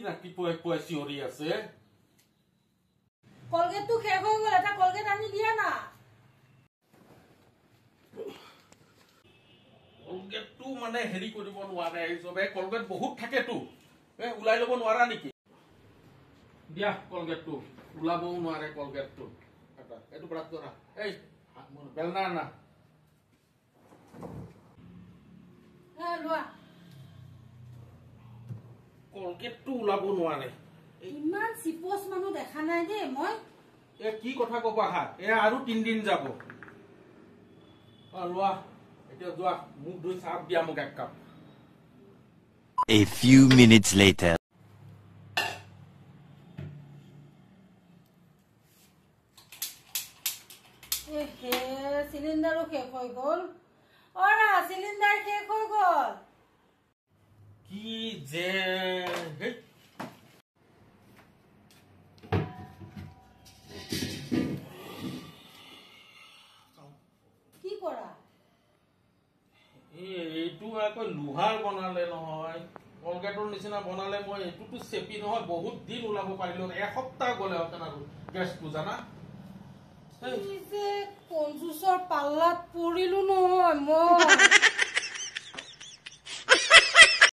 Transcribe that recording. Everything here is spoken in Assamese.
ৰাতিপুৱাই পুৱাই চিঞৰি আছে কলগেটটো শেষ হৈ গ'ল এটা কলগেট আনি দিয়া না কলগেটটো মানে হেৰি কৰিব নোৱাৰে চবে কলগেট বহুত থাকেতো ওলাই ল'ব নোৱাৰা নেকি দিয়া কলগেটটো ওলাবও নোৱাৰে কলগেটটো এইটো ব্ৰাছ কৰা এই বেলনা আনা লোৱা কলগেটটো ওলাব নোৱাৰে ইমান চিপচ মানুহ দেখা নাই দেই মই কি কথা কবা হা আৰু 3 দিন যাব লোৱা এতিয়া যোৱা মুখ ধুই চাহ দিয়া মোক এক cup A few minutes later সিলিন্ডারও শেষ হয়ে গেল ওরা সিলিন্ডার শেষ হয়ে গেল কি যে কি করা এইটো আকৌ লোহাৰ বনালে নহয় কলগেটৰ নিচিনা বনালে মই এইটোতো চেপি নহয় বহুত দিন ওলাব পাৰিলো এসপ্তাহ গ'লে হেতেন আৰু গেছটো জানা কঞ্জুসৰ পাল্লাত পৰিলো নহয় মই